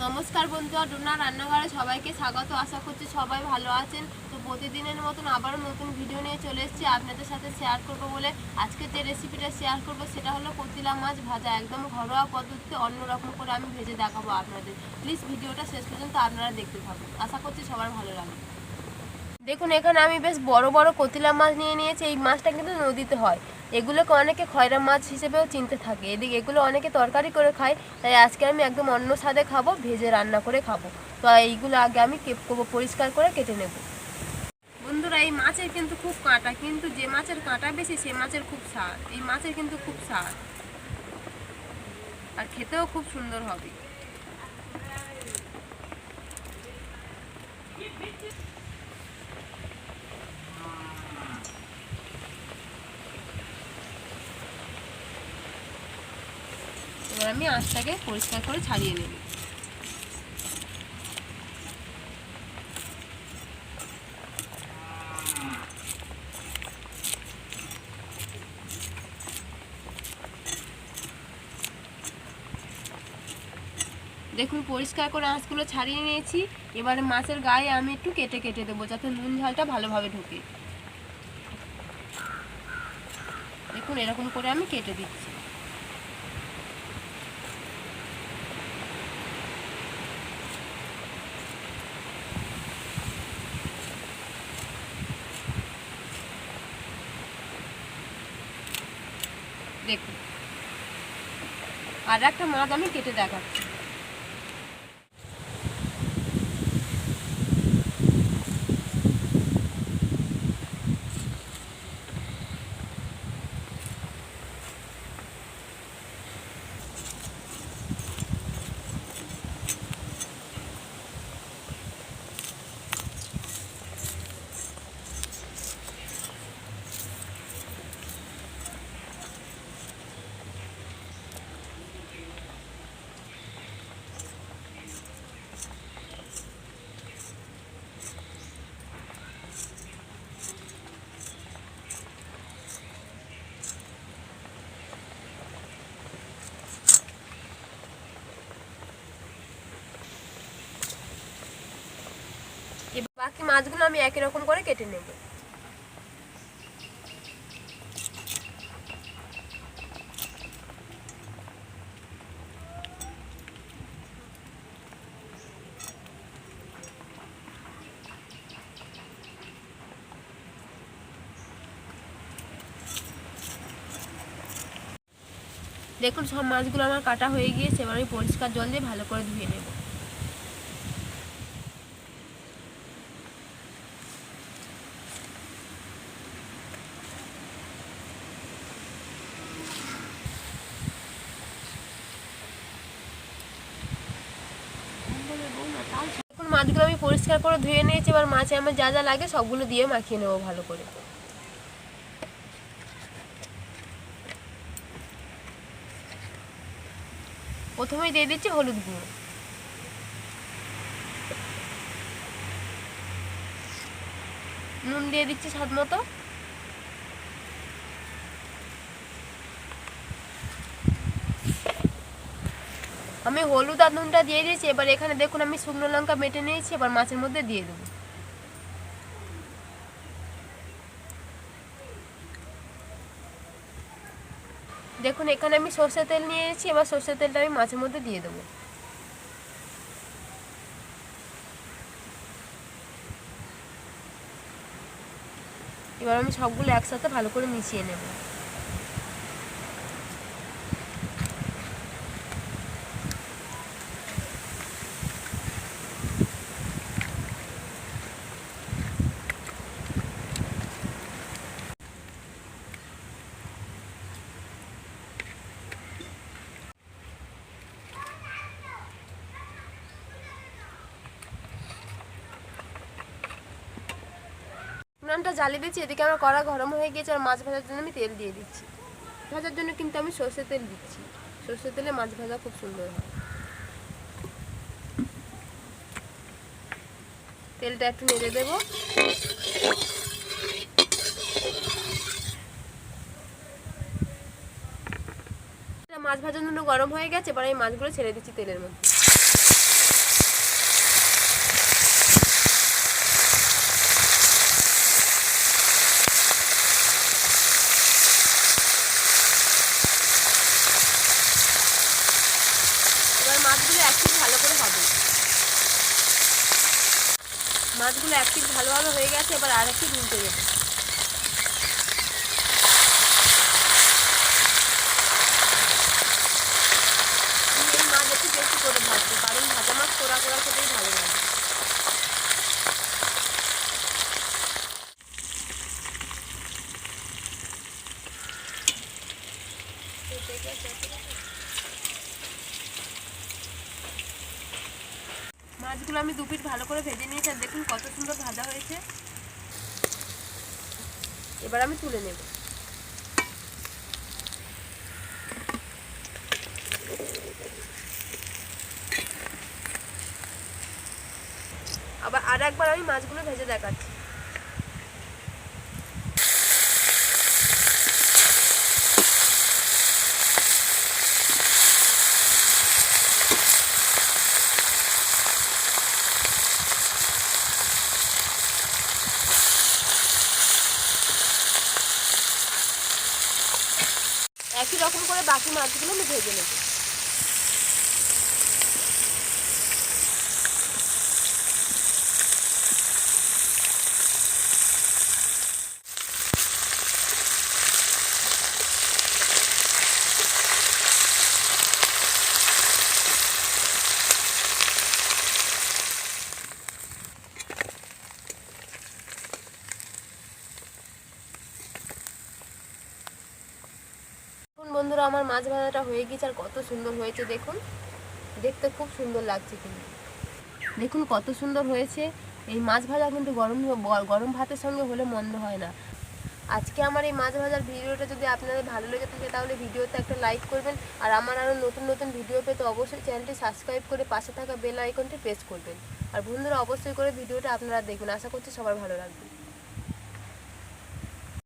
নমস্কার বন্ধুরা, ডোনা রান্নাঘরে সবাইকে স্বাগত। আশা করছি সবাই ভালো আছেন। তো প্রতিদিনের মতন আবারও নতুন ভিডিও নিয়ে চলে এসেছি আপনাদের সাথে শেয়ার করব বলে। আজকে যে রেসিপিটা শেয়ার করব সেটা হলো কতিলা মাছ ভাজা। একদম ঘরোয়া পদ্ধতিতে অন্যরকম করে আমি ভেজে দেখাবো আপনাদের। প্লিজ ভিডিওটা শেষ পর্যন্ত আপনারা দেখতে থাকুন, আশা করছি সবার ভালো লাগবে। দেখুন, এখানে আমি বেশ বড় বড় কতিলা মাছ নিয়ে নিয়েছি। এই মাছটা কিন্তু নদীতে হয়। এগুলোকে অনেকে খয়রা মাছ হিসেবেও চিনতে থাকে। এদিকে এগুলো অনেকে তরকারি করে খায়, তাই আজকে আমি একদম অন্য স্বাদে খাবো, ভেজে রান্না করে খাবো। তো এইগুলো আগে আমি পরিষ্কার করে কেটে নেব। বন্ধুরা, এই মাছের কিন্তু খুব কাঁটা, কিন্তু যে মাছের কাঁটা বেশি সে মাছের খুব স্বাদ। এই মাছের কিন্তু খুব স্বাদ আর খেতেও খুব সুন্দর হবে। এবার আমি আঁচটাকে পরিষ্কার করে ছাড়িয়ে নেব। দেখুন, পরিষ্কার করে আঁশগুলো ছাড়িয়ে নিয়েছি। এবারে মাছের গায়ে আমি একটু কেটে কেটে দেবো, যাতে নুন ঝালটা ভালোভাবে ঢোকে। দেখুন, এরকম করে আমি কেটে দিচ্ছি। দেখুন, আর একটা মাছ আমি কেটে দেখাচ্ছি। এবার বাকি মাছগুলো আমি একই রকম করে কেটে নেব। দেখুন, সব মাছগুলো আমার কাটা হয়ে গিয়েছে। এবার আমি পরিষ্কার জল দিয়ে ভালো করে ধুয়ে নেব। দেখুন, মাছগুলো আমি পরিষ্কার করে ধুয়ে নিয়েছি। এবার মাছে আমার যা যা লাগে সবগুলো দিয়ে মাখিয়ে নেবো ভালো করে। প্রথমেই দিয়ে দিচ্ছি হলুদ গুঁড়ো, নুন দিয়ে দিচ্ছি স্বাদ মতো, আমি হলুদ আর নুনটা দিয়ে দিয়েছি। এবার এখানে দেখুন, আমি শুকনো লঙ্কা বেটে নিয়েছি। এবার মাছের মধ্যে দিয়ে দেবো। দেখুন, এখানে আমি সর্ষের তেল নিয়েছি। এবার সর্ষের তেলটা আমি মাছের মধ্যে দিয়ে দেবো। এবার আমি সবগুলো একসাথে ভালো করে মিশিয়ে নেব। উনানটা জ্বালিয়ে দিচ্ছি। এদিকে আমার কড়া গরম হয়ে গিয়েছে। আর মাছ ভাজার জন্য আমি তেল দিয়ে দিচ্ছি। ভাজার জন্য কিন্তু আমি সর্ষের তেল দিচ্ছি। সর্ষের তেলে মাছ ভাজা খুব সুন্দর হয়। তেলটা একটু নেড়ে দেবো। মাছ ভাজার জন্য গরম হয়ে গেছে। এবার আমি মাছগুলো ছেড়ে দিচ্ছি তেলের মধ্যে। মাছগুলো এক পিঠ ভালো করে হবে। মাছগুলো এক পিঠ ভালোভাবে হয়ে গেছে, এবার আর একটু উল্টে দেবো। এই মাছ একটু বেশি করে ভাজবো, কারণ ভাজা মাছ কোড়া কোড়া খেতেই ভালো লাগে। মাছগুলো আমি দু পিঠ ভালো করে ভেজে নিয়েছি, আর দেখুন কত সুন্দর ভাজা হয়েছে। এবার আমি তুলে নেব। আবার আর একবার আমি মাছগুলো ভেজে দেখাচ্ছি। একই রকম করে বাকি মাছগুলো আমি ভেজে নেব। বন্ধুরা, আমার মাছ ভাজাটা হয়ে গেছে, আর কত সুন্দর হয়েছে দেখুন। দেখতে খুব সুন্দর লাগছে কিন্তু। দেখুন কত সুন্দর হয়েছে। এই মাছ ভাজা কিন্তু গরম ভাতের সঙ্গে হলে মন্দ হয় না। আজকে আমার এই মাছ ভাজার ভিডিওটা যদি আপনাদের ভালো লেগে থাকে তাহলে ভিডিওতে একটা লাইক করবেন, আর আমার আরও নতুন নতুন ভিডিও পেতে অবশ্যই চ্যানেলটি সাবস্ক্রাইব করে পাশে থাকা বেল আইকনটি প্রেস করবেন। আর বন্ধুরা, অবশ্যই করে ভিডিওটা আপনারা দেখবেন। আশা করছি সবার ভালো লাগবে।